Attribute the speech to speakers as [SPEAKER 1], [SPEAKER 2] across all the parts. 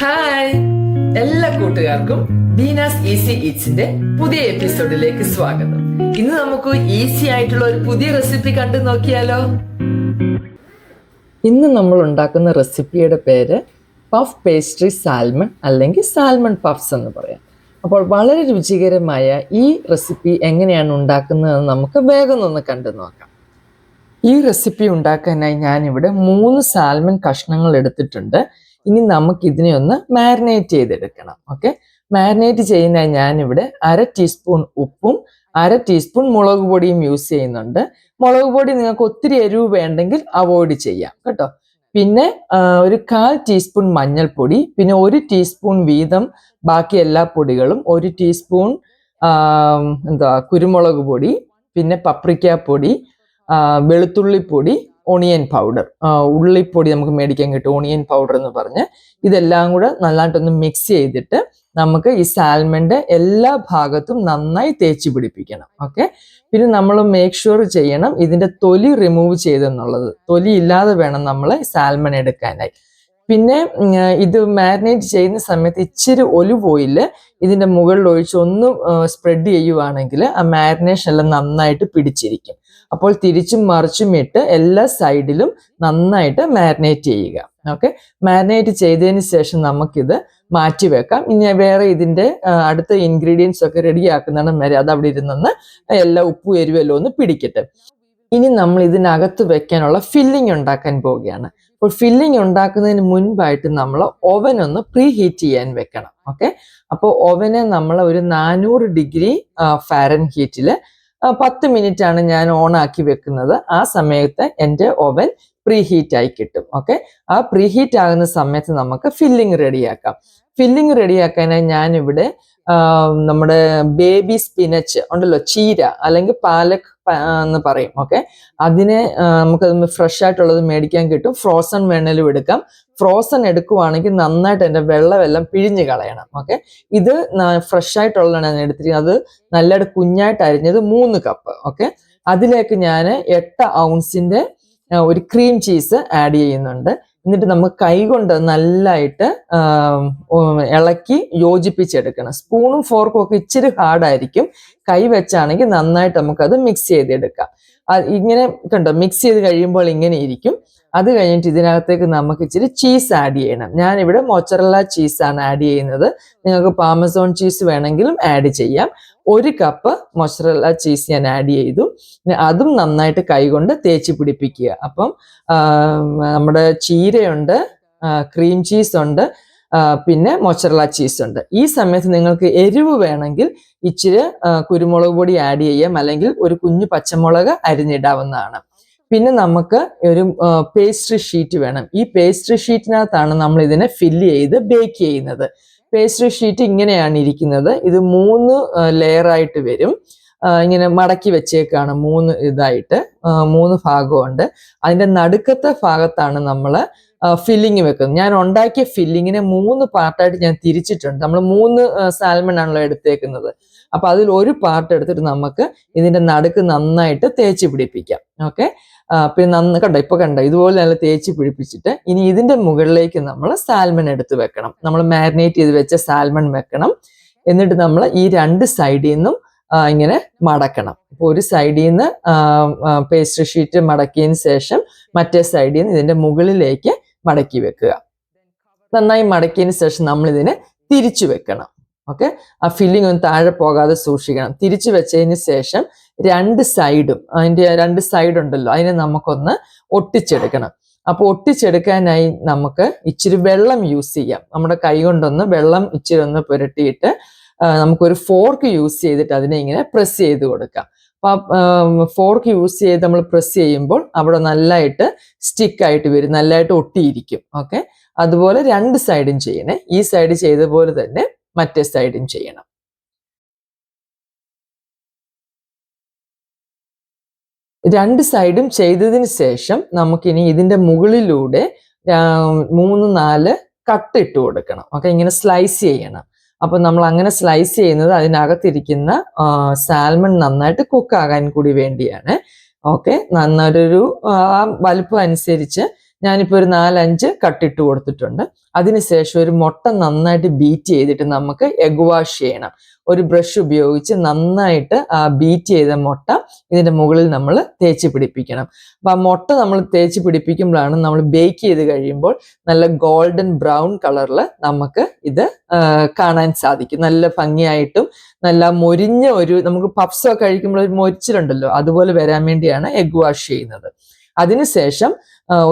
[SPEAKER 1] Hi എല്ലാ കൂട്ടുകാർക്കും Beena's easy ഈറ്റ്സിന്റെ പുതിയ എപ്പിസോഡിലേക്ക് സ്വാഗതം. ഇന്ന് നമുക്ക് ഈസി ആയിട്ടുള്ള ഒരു പുതിയ റെസിപ്പി കണ്ടു നോക്കിയാലോ. ഇന്ന് നമ്മൾ ഉണ്ടാക്കുന്ന റെസിപ്പിയുടെ പേര് പഫ് പേസ്ട്രി സാൽമൺ അല്ലെങ്കിൽ സാൽമൺ പഫ്സ് എന്ന് പറയാം. അപ്പോൾ വളരെ രുചികരമായ ഈ റെസിപ്പി എങ്ങനെയാണ് ഉണ്ടാക്കുന്നതെന്ന് നമുക്ക് വേഗം ഒന്ന് കണ്ടു നോക്കാം. ഈ റെസിപ്പി ഉണ്ടാക്കാനായി ഞാനിവിടെ 3 സാൽമൺ കഷ്ണങ്ങൾ എടുത്തിട്ടുണ്ട്. ഇനി നമുക്ക് ഇതിനെ ഒന്ന് മാരിനേറ്റ് ചെയ്തെടുക്കണം. ഓക്കെ, മാരിനേറ്റ് ചെയ്യുന്നതിന് ഞാനിവിടെ 1/2 ടീസ്പൂൺ ഉപ്പും 1/2 ടീസ്പൂൺ മുളക് പൊടിയും യൂസ് ചെയ്യുന്നുണ്ട്. മുളക് പൊടി നിങ്ങൾക്ക് ഒത്തിരി എരിവ് വേണ്ടെങ്കിൽ അവോയ്ഡ് ചെയ്യാം കേട്ടോ. പിന്നെ ഒരു 1/4 ടീസ്പൂൺ മഞ്ഞൾപ്പൊടി, പിന്നെ 1 ടീസ്പൂൺ വീതം ബാക്കി എല്ലാ പൊടികളും, 1 ടീസ്പൂൺ കുരുമുളക് പൊടി, പിന്നെ പപ്രിക്ക പൊടി, വെളുത്തുള്ളിപ്പൊടി, ഓണിയൻ പൗഡർ, ഉള്ളിപ്പൊടി നമുക്ക് മേടിക്കാൻ കിട്ടും, ഓണിയൻ പൗഡർ എന്ന് പറഞ്ഞ്. ഇതെല്ലാം കൂടെ നന്നായിട്ടൊന്ന് മിക്സ് ചെയ്തിട്ട് നമുക്ക് ഈ സാൽമന്റെ എല്ലാ ഭാഗത്തും നന്നായി തേച്ച് പിടിപ്പിക്കണം. ഓക്കെ, പിന്നെ നമ്മൾ മേക്ക് ഷുവർ ചെയ്യണം ഇതിന്റെ തൊലി റിമൂവ് ചെയ്തെന്നുള്ളത്. തൊലി ഇല്ലാതെ വേണം നമ്മൾ സാൽമൺ എടുക്കാനായി. പിന്നെ ഇത് മാരിനേറ്റ് ചെയ്യുന്ന സമയത്ത് ഇച്ചിരി ഒലിവ് ഓയില് ഇതിന്റെ മുകളിൽ ഒഴിച്ച് ഒന്ന് സ്പ്രെഡ് ചെയ്യുവാണെങ്കിൽ ആ മാരിനേഷൻ എല്ലാം നന്നായിട്ട് പിടിച്ചിരിക്കും. അപ്പോൾ തിരിച്ചും മറിച്ചും ഇട്ട് എല്ലാ സൈഡിലും നന്നായിട്ട് മാരിനേറ്റ് ചെയ്യുക. ഓക്കെ, മാരിനേറ്റ് ചെയ്തതിന് ശേഷം നമുക്കിത് മാറ്റി വെക്കാം. ഇനി വേറെ ഇതിന്റെ അടുത്ത ഇൻഗ്രീഡിയൻസ് ഒക്കെ റെഡിയാക്കുന്നതാണ് വരെ അത് അവിടെ ഇരുന്നൊന്ന് എല്ലാ ഉപ്പും എരിവെല്ലാം ഒന്ന് പിടിക്കട്ടെ. ഇനി നമ്മൾ ഇതിനകത്ത് വെക്കാനുള്ള ഫില്ലിംഗ് ഉണ്ടാക്കാൻ പോവുകയാണ്. അപ്പോൾ ഫില്ലിംഗ് ഉണ്ടാക്കുന്നതിന് മുൻപായിട്ട് നമ്മൾ ഓവൻ ഒന്ന് പ്രീ ഹീറ്റ് ചെയ്യാൻ വെക്കണം. ഓക്കെ, അപ്പോൾ ഓവനെ നമ്മൾ ഒരു 400 ഡിഗ്രി ഫാരൻഹീറ്റിൽ 10 മിനിറ്റ് ആണ് ഞാൻ ഓൺ ആക്കി വെക്കുന്നത്. ആ സമയത്ത് എൻ്റെ ഓവൻ പ്രീ ഹീറ്റ് ആയി കിട്ടും. ഓക്കെ, ആ പ്രീ ഹീറ്റ് ആകുന്ന സമയത്ത് നമുക്ക് ഫില്ലിംഗ് റെഡിയാക്കാം. ഫില്ലിംഗ് റെഡിയാക്കാനായി ഞാനിവിടെ നമ്മുടെ ബേബി സ്പിനച്ച് ഉണ്ടല്ലോ, ചീര അല്ലെങ്കിൽ പാലക് എന്ന് പറയും. ഓക്കെ, അതിനെ നമുക്കത് ഫ്രഷ് ആയിട്ടുള്ളത് മേടിക്കാൻ കിട്ടും. ഫ്രോസൺ വേണേലും എടുക്കാം. ഫ്രോസൺ എടുക്കുവാണെങ്കിൽ നന്നായിട്ട് എൻ്റെ വെള്ളമെല്ലാം പിഴിഞ്ഞ് കളയണം. ഓക്കെ, ഇത് ഫ്രഷ് ആയിട്ടുള്ളതാണ് ഞാൻ എടുത്തിരിക്കുന്നത്. അത് നല്ലതായിട്ട് കുഞ്ഞായിട്ട് അരിഞ്ഞത് 3 കപ്പ്. ഓക്കെ, അതിലേക്ക് ഞാൻ 8 ഔൺസിന്റെ ഒരു ക്രീം ചീസ് ആഡ് ചെയ്യുന്നുണ്ട്. എന്നിട്ട് നമുക്ക് കൈ കൊണ്ട് നല്ലതായിട്ട് ഇളക്കി യോജിപ്പിച്ചെടുക്കണം. സ്പൂണും ഫോർക്കും ഒക്കെ ഇച്ചിരി ഹാർഡായിരിക്കും. കൈ വെച്ചാണെങ്കിൽ നന്നായിട്ട് നമുക്കത് മിക്സ് ചെയ്തെടുക്കാം. ഇങ്ങനെ കണ്ടോ, മിക്സ് ചെയ്ത് കഴിയുമ്പോൾ ഇങ്ങനെ ഇരിക്കും. അത് കഴിഞ്ഞിട്ട് ഇതിനകത്തേക്ക് നമുക്ക് ഇച്ചിരി ചീസ് ആഡ് ചെയ്യണം. ഞാനിവിടെ മൊച്ചറല്ല ചീസാണ് ആഡ് ചെയ്യുന്നത്. നിങ്ങൾക്ക് പാമസോൺ ചീസ് വേണമെങ്കിലും ആഡ് ചെയ്യാം. 1 കപ്പ് മൊച്ചറല്ല ചീസ് ഞാൻ ആഡ് ചെയ്തു. അതും നന്നായിട്ട് കൈകൊണ്ട് തേച്ച് പിടിപ്പിക്കുക. അപ്പം നമ്മുടെ ചീരയുണ്ട്, ക്രീം ചീസ് ഉണ്ട്, പിന്നെ മൊച്ചറല്ല ചീസ് ഉണ്ട്. ഈ സമയത്ത് നിങ്ങൾക്ക് എരിവ് വേണമെങ്കിൽ ഇച്ചിരി കുരുമുളക് പൊടി ആഡ് ചെയ്യാം, അല്ലെങ്കിൽ ഒരു കുഞ്ഞു പച്ചമുളക് അരിഞ്ഞിടാവുന്നതാണ്. പിന്നെ നമുക്ക് ഒരു പേസ്ട്രി ഷീറ്റ് വേണം. ഈ പേസ്ട്രി ഷീറ്റിനകത്താണ് നമ്മൾ ഇതിനെ ഫില്ല് ചെയ്ത് ബേക്ക് ചെയ്യുന്നത്. പേസ്ട്രി ഷീറ്റ് ഇങ്ങനെയാണ് ഇരിക്കുന്നത്. ഇത് 3 ലെയറായിട്ട് വരും. ഇങ്ങനെ മടക്കി വെച്ചേക്കാണ് 3 ഇതായിട്ട്, 3 ഭാഗമുണ്ട്. അതിന്റെ നടുക്കത്തെ ഭാഗത്താണ് നമ്മൾ ഫില്ലിങ് വെക്കുന്നത്. ഞാൻ ഉണ്ടാക്കിയ ഫില്ലിങ്ങിനെ 3 പാർട്ടായിട്ട് ഞാൻ തിരിച്ചിട്ടുണ്ട്. നമ്മൾ 3 സാൽമൺ ആണല്ലോ എടുത്തേക്കുന്നത്. അപ്പൊ അതിൽ ഒരു പാർട്ട് എടുത്തിട്ട് നമുക്ക് ഇതിന്റെ നടുക്ക് നന്നായിട്ട് തേച്ച് പിടിപ്പിക്കാം. ഓക്കെ, പിന്നെ കണ്ടോ, ഇപ്പൊ കണ്ടോ, ഇതുപോലെ നല്ല തേച്ച് പിടിപ്പിച്ചിട്ട് ഇനി ഇതിന്റെ മുകളിലേക്ക് നമ്മൾ സാൽമൺ എടുത്ത് വെക്കണം. നമ്മൾ മാരിനേറ്റ് ചെയ്ത് വെച്ച സാൽമൺ വെക്കണം. എന്നിട്ട് നമ്മൾ ഈ 2 സൈഡിൽ നിന്നും ഇങ്ങനെ മടക്കണം. അപ്പോൾ ഒരു സൈഡിൽ നിന്ന് പേസ്ട്രി ഷീറ്റ് മടക്കിയതിന് ശേഷം മറ്റേ സൈഡിൽ നിന്ന് ഇതിന്റെ മുകളിലേക്ക് മടക്കി വെക്കുക. നന്നായി മടക്കിയതിന് ശേഷം നമ്മൾ ഇതിനെ തിരിച്ചു വെക്കണം. ഓക്കെ, ആ ഫില്ലിംഗ് ഒന്നും താഴെ പോകാതെ സൂക്ഷിക്കണം. തിരിച്ചു വെച്ചതിന് ശേഷം 2 സൈഡും, അതിന്റെ 2 സൈഡ് ഉണ്ടല്ലോ, അതിനെ നമുക്കൊന്ന് ഒട്ടിച്ചെടുക്കണം. അപ്പോൾ ഒട്ടിച്ചെടുക്കാനായി നമുക്ക് ഇച്ചിരി വെള്ളം യൂസ് ചെയ്യാം. നമ്മുടെ കൈ കൊണ്ടൊന്ന് വെള്ളം ഇച്ചിരി ഒന്ന് പുരട്ടിയിട്ട് നമുക്കൊരു ഫോർക്ക് യൂസ് ചെയ്തിട്ട് അതിനെ ഇങ്ങനെ പ്രസ് ചെയ്ത് കൊടുക്കാം. അപ്പൊ ഫോർക്ക് യൂസ് ചെയ്ത് നമ്മൾ പ്രസ് ചെയ്യുമ്പോൾ അവിടെ നല്ലതായിട്ട് സ്റ്റിക്കായിട്ട് വരും, നല്ലതായിട്ട് ഒട്ടിയിരിക്കും. ഓക്കെ, അതുപോലെ 2 സൈഡും ചെയ്യണേ. ഈ സൈഡ് ചെയ്ത പോലെ തന്നെ മറ്റേ സൈഡും ചെയ്യണം. രണ്ട് സൈഡും ചെയ്തതിന് ശേഷം നമുക്കിനി ഇതിന്റെ മുകളിലൂടെ 3-4 കട്ട് ഇട്ട് കൊടുക്കണം. ഓക്കെ, ഇങ്ങനെ സ്ലൈസ് ചെയ്യണം. അപ്പൊ നമ്മൾ അങ്ങനെ സ്ലൈസ് ചെയ്യുന്നത് അതിനകത്തിരിക്കുന്ന സാൽമൺ നന്നായിട്ട് കുക്ക് ആകാൻ കൂടി വേണ്ടിയാണ്. ഓക്കെ, നന്നായിട്ടൊരു വലുപ്പം അനുസരിച്ച് ഞാനിപ്പോൾ ഒരു 4-5 കട്ടിട്ട് കൊടുത്തിട്ടുണ്ട്. അതിനുശേഷം ഒരു മുട്ട നന്നായിട്ട് ബീറ്റ് ചെയ്തിട്ട് നമുക്ക് എഗ് വാഷ് ചെയ്യണം. ഒരു ബ്രഷ് ഉപയോഗിച്ച് നന്നായിട്ട് ആ ബീറ്റ് ചെയ്ത മുട്ട ഇതിൻ്റെ മുകളിൽ നമ്മൾ തേച്ച് പിടിപ്പിക്കണം. അപ്പം ആ മുട്ട നമ്മൾ തേച്ച് പിടിപ്പിക്കുമ്പോഴാണ് നമ്മൾ ബേക്ക് ചെയ്ത് കഴിയുമ്പോൾ നല്ല ഗോൾഡൻ ബ്രൗൺ കളറിൽ നമുക്ക് ഇത് കാണാൻ സാധിക്കും. നല്ല ഭംഗിയായിട്ടും നല്ല മൊരിഞ്ഞ ഒരു, നമുക്ക് പപ്സൊക്കെ കഴിക്കുമ്പോൾ ഒരു മൊരിച്ചിലുണ്ടല്ലോ, അതുപോലെ വരാൻ വേണ്ടിയാണ് എഗ് വാഷ് ചെയ്യുന്നത്. അതിനുശേഷം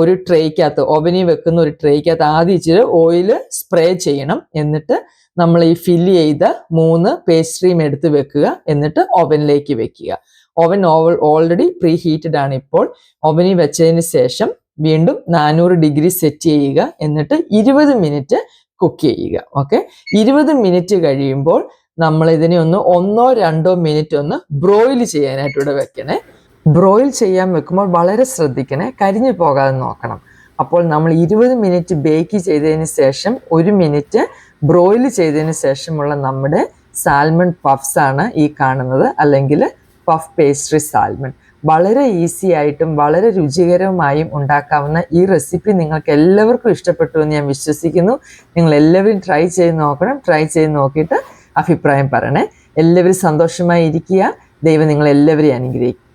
[SPEAKER 1] ഒരു ട്രേക്കകത്ത്, ഓവനിൽ വെക്കുന്ന ഒരു ട്രേക്കകത്ത് ആദ്യം ഇച്ചിരി ഓയിൽ സ്പ്രേ ചെയ്യണം. എന്നിട്ട് നമ്മൾ ഈ ഫില്ല് ചെയ്ത 3 പേസ്ട്രിയും എടുത്ത് വെക്കുക. എന്നിട്ട് ഓവനിലേക്ക് വെക്കുക. ഓവൻ ഓൾറെഡി പ്രീ ഹീറ്റഡ് ആണ്. ഇപ്പോൾ ഓവനിൽ വെച്ചതിന് ശേഷം വീണ്ടും 400 ഡിഗ്രി സെറ്റ് ചെയ്യുക. എന്നിട്ട് 20 മിനിറ്റ് കുക്ക് ചെയ്യുക. ഓക്കെ, 20 മിനിറ്റ് കഴിയുമ്പോൾ നമ്മൾ ഇതിനെ 1-2 മിനിറ്റ് ഒന്ന് ബ്രോയിൽ ചെയ്യാനായിട്ട് ഇവിടെ വെക്കണേ. ബ്രോയിൽ ചെയ്യാൻ വെക്കുമ്പോൾ വളരെ ശ്രദ്ധിക്കണേ, കരിഞ്ഞു പോകാതെ നോക്കണം. അപ്പോൾ നമ്മൾ 20 മിനിറ്റ് ബേക്ക് ചെയ്തതിന് ശേഷം 1 മിനിറ്റ് ബ്രോയിൽ ചെയ്തതിന് ശേഷമുള്ള നമ്മുടെ സാൽമൺ പഫ്സ് ആണ് ഈ കാണുന്നത്, അല്ലെങ്കിൽ പഫ് പേസ്ട്രി സാൽമൺ. വളരെ ഈസി ആയിട്ടും വളരെ രുചികരവുമായും ഉണ്ടാക്കാവുന്ന ഈ റെസിപ്പി നിങ്ങൾക്ക് എല്ലാവർക്കും ഇഷ്ടപ്പെട്ടു എന്ന് ഞാൻ വിശ്വസിക്കുന്നു. നിങ്ങൾ എല്ലാവരും ട്രൈ ചെയ്ത് നോക്കണം. ട്രൈ ചെയ്ത് നോക്കിയിട്ട് അഭിപ്രായം പറയണേ. എല്ലാവരും സന്തോഷമായി ഇരിക്കുക. ദൈവം നിങ്ങളെല്ലാവരെയും അനുഗ്രഹിക്കും.